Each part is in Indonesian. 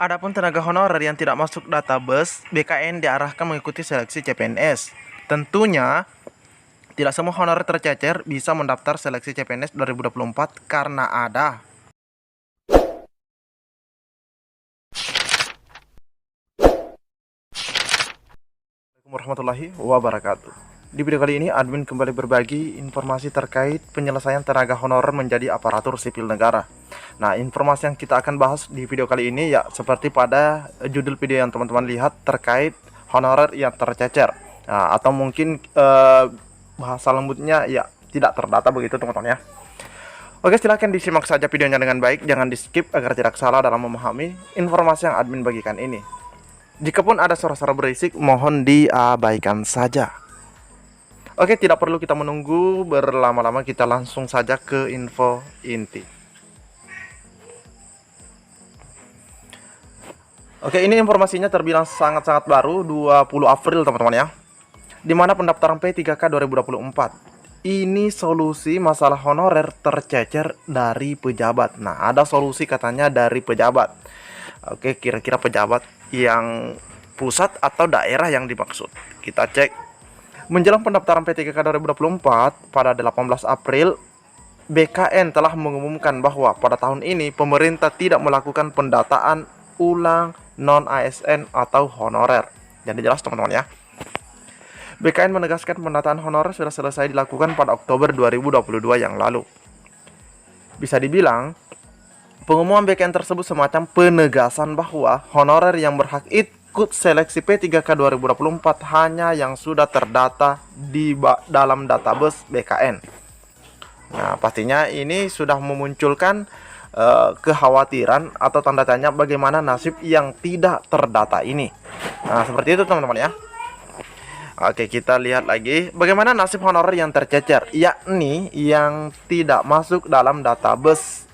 Adapun tenaga honorer yang tidak masuk database, BKN diarahkan mengikuti seleksi CPNS. Tentunya, tidak semua honorer tercecer bisa mendaftar seleksi CPNS 2024 karena ada Assalamualaikum warahmatullahi wabarakatuh. Di video kali ini, admin kembali berbagi informasi terkait penyelesaian tenaga honorer menjadi aparatur sipil negara. Nah, informasi yang kita akan bahas di video kali ini ya seperti pada judul video yang teman-teman lihat terkait honorer yang tercecer. Nah, atau mungkin bahasa lembutnya ya tidak terdata begitu teman-teman ya. Oke, silahkan disimak saja videonya dengan baik, jangan di skip agar tidak salah dalam memahami informasi yang admin bagikan ini. Jikapun ada suara-suara berisik, mohon diabaikan saja. Oke, tidak perlu kita menunggu berlama-lama, kita langsung saja ke info inti. Oke, ini informasinya terbilang sangat-sangat baru, 20 April teman-teman ya. Dimana pendaftaran P3K 2024. Ini solusi masalah honorer tercecer dari pejabat. Nah, ada solusi katanya dari pejabat. Oke, kira-kira pejabat yang pusat atau daerah yang dimaksud. Kita cek. Menjelang pendaftaran P3K 2024 pada 18 April, BKN telah mengumumkan bahwa pada tahun ini pemerintah tidak melakukan pendataan ulang non-ASN atau honorer. Jadi jelas teman-teman ya. BKN menegaskan pendataan honorer sudah selesai dilakukan pada Oktober 2022 yang lalu. Bisa dibilang, pengumuman BKN tersebut semacam penegasan bahwa honorer yang berhak ikut seleksi P3K 2024 hanya yang sudah terdata di dalam database BKN. Nah, pastinya ini sudah memunculkan kekhawatiran atau tanda tanya bagaimana nasib yang tidak terdata ini. Nah, seperti itu teman-teman ya. Oke, kita lihat lagi bagaimana nasib honorer yang tercecer, yakni yang tidak masuk dalam database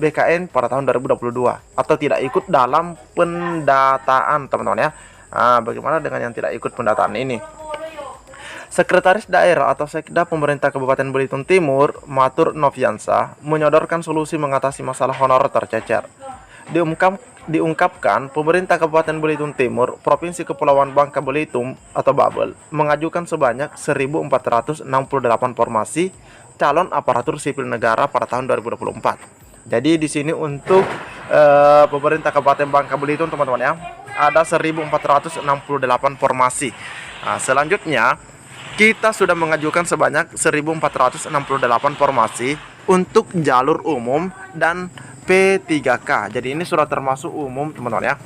BKN pada tahun 2022 atau tidak ikut dalam pendataan teman-teman ya. Nah, bagaimana dengan yang tidak ikut pendataan ini? Sekretaris Daerah atau Sekda Pemerintah Kabupaten Belitung Timur, Matur Noviansa, menyodorkan solusi mengatasi masalah honorer tercecer. Diungkapkan, pemerintah Kabupaten Belitung Timur, Provinsi Kepulauan Bangka Belitung atau Babel, mengajukan sebanyak 1.468 formasi calon aparatur sipil negara pada tahun 2024. Jadi di sini untuk pemerintah Kabupaten Bangka Belitung teman-teman ya, ada 1.468 formasi. Nah, selanjutnya kita sudah mengajukan sebanyak 1.468 formasi untuk jalur umum dan P3K. Jadi ini sudah termasuk umum teman-teman ya.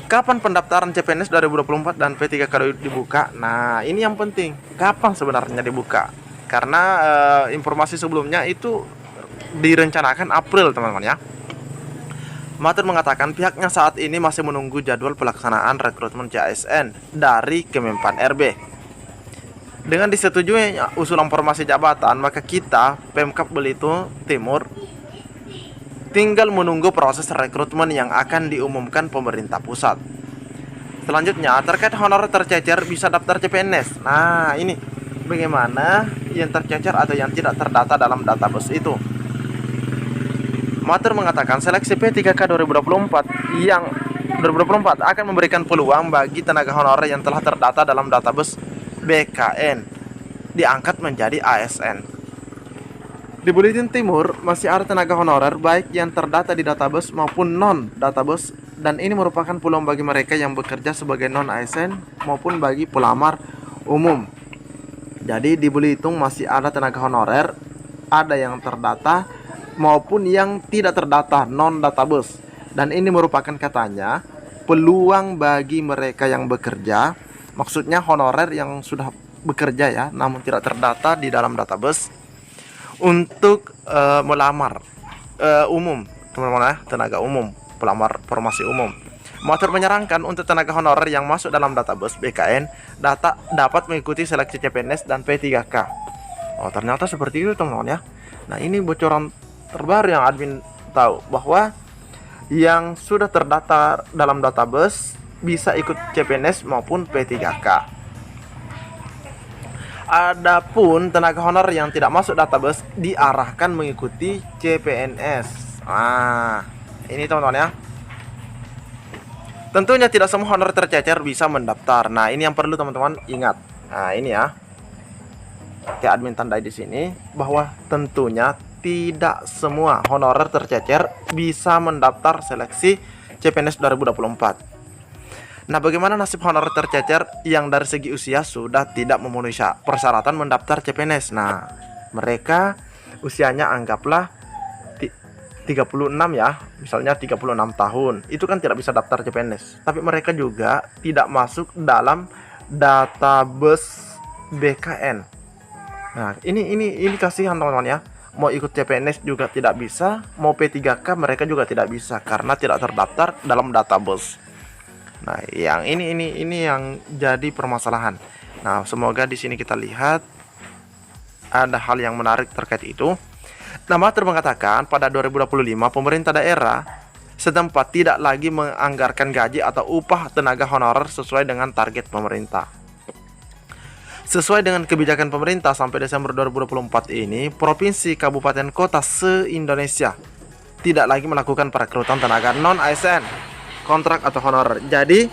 Kapan pendaftaran CPNS 2024 dan P3K dibuka? Nah, ini yang penting. Kapan sebenarnya dibuka? Karena informasi sebelumnya itu direncanakan April teman-teman ya. Matur mengatakan pihaknya saat ini masih menunggu jadwal pelaksanaan rekrutmen CASN dari Kemenpan RB. Dengan disetujui usulan formasi jabatan, maka kita Pemkab Belitung Timur tinggal menunggu proses rekrutmen yang akan diumumkan pemerintah pusat. Selanjutnya terkait honorer tercecer bisa daftar CPNS. Nah, ini bagaimana yang tercecer atau yang tidak terdata dalam database itu. Matur mengatakan seleksi P3K 2024 yang 2024 akan memberikan peluang bagi tenaga honorer yang telah terdata dalam database BKN diangkat menjadi ASN. Di Belitung Timur masih ada tenaga honorer baik yang terdata di database maupun non database, dan ini merupakan peluang bagi mereka yang bekerja sebagai non ASN maupun bagi pelamar umum. Jadi di Belitung masih ada tenaga honorer, ada yang terdata maupun yang tidak terdata non database, dan ini merupakan katanya peluang bagi mereka yang bekerja, maksudnya honorer yang sudah bekerja ya namun tidak terdata di dalam database untuk melamar umum teman-teman ya, tenaga umum, pelamar formasi umum. Matur menyarankan untuk tenaga honorer yang masuk dalam database BKN dapat mengikuti seleksi CPNS dan P3K. Oh, ternyata seperti itu teman-teman ya. Nah, ini bocoran terbaru yang admin tahu, bahwa yang sudah terdata dalam database bisa ikut CPNS maupun P3K. Adapun tenaga honorer yang tidak masuk database diarahkan mengikuti CPNS. Nah, ini teman-teman ya. Tentunya tidak semua honorer tercecer bisa mendaftar. Nah, ini yang perlu teman-teman ingat. Nah, ini ya. Oke, admin tandai di sini bahwa tentunya tidak semua honorer tercecer bisa mendaftar seleksi CPNS 2024. Nah, bagaimana nasib honorer tercecer yang dari segi usia sudah tidak memenuhi persyaratan mendaftar CPNS? Nah, mereka usianya anggaplah 36 ya, misalnya 36 tahun. Itu kan tidak bisa daftar CPNS. Tapi mereka juga tidak masuk dalam database BKN. Nah, ini kasihan teman-teman ya. Mau ikut CPNS juga tidak bisa, mau P3K mereka juga tidak bisa karena tidak terdaftar dalam database. Nah, yang ini yang jadi permasalahan. Nah, semoga di sini kita lihat ada hal yang menarik terkait itu. Nah, Mahathir mengatakan pada 2025 pemerintah daerah setempat tidak lagi menganggarkan gaji atau upah tenaga honorer sesuai dengan target pemerintah. Sesuai dengan kebijakan pemerintah sampai Desember 2024 ini, provinsi, kabupaten, kota se-Indonesia tidak lagi melakukan perekrutan tenaga non-ASN, kontrak atau honorer. Jadi,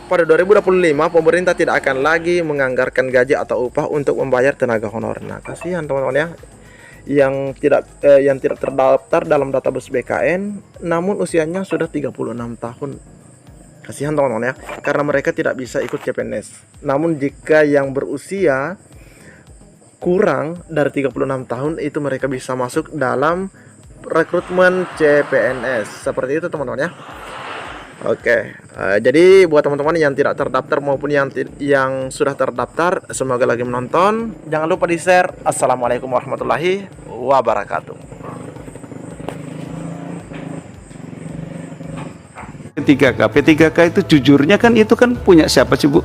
pada 2025 pemerintah tidak akan lagi menganggarkan gaji atau upah untuk membayar tenaga honorer. Nah, kasihan teman-teman ya. Yang tidak terdaftar dalam database BKN namun usianya sudah 36 tahun. Kasihan teman-teman ya, karena mereka tidak bisa ikut CPNS. Namun jika yang berusia kurang dari 36 tahun itu mereka bisa masuk dalam rekrutmen CPNS. Seperti itu teman-teman ya. Oke, jadi buat teman-teman yang tidak terdaftar maupun yang sudah terdaftar, semoga lagi menonton. Jangan lupa di-share. Assalamualaikum warahmatullahi wabarakatuh. P3K itu jujurnya kan itu kan punya siapa sih Bu?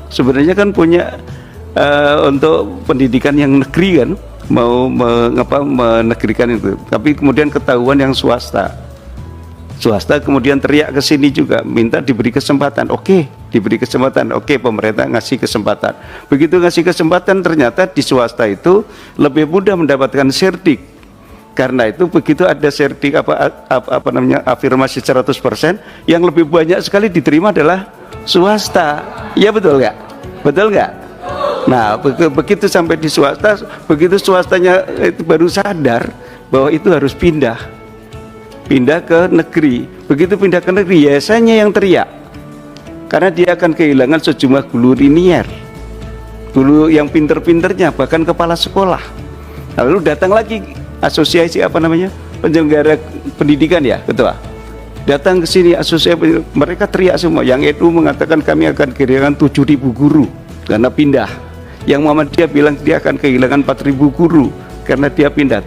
Sebenarnya kan punya untuk pendidikan yang negeri kan, mau menegerikan itu. Tapi kemudian ketahuan yang swasta kemudian teriak ke sini juga minta diberi kesempatan. Oke, diberi kesempatan. Oke, pemerintah ngasih kesempatan. Begitu ngasih kesempatan ternyata di swasta itu lebih mudah mendapatkan serdik. Karena itu begitu ada serdik afirmasi 100%, yang lebih banyak sekali diterima adalah swasta. Iya betul nggak? Betul nggak? Nah, begitu sampai di swasta, begitu swastanya itu baru sadar bahwa itu harus pindah ke negeri. Begitu pindah ke negeri, yayasannya yang teriak karena dia akan kehilangan sejumlah guru linier, guru yang pinter-pinternya, bahkan kepala sekolah. Lalu datang lagi asosiasi penyelenggara pendidikan ya, ketua datang ke sini, asosiasi, mereka teriak semua. Yang NU mengatakan kami akan kehilangan 7.000 guru karena pindah. Yang Muhammadiyah bilang dia akan kehilangan 4.000 guru karena dia pindah.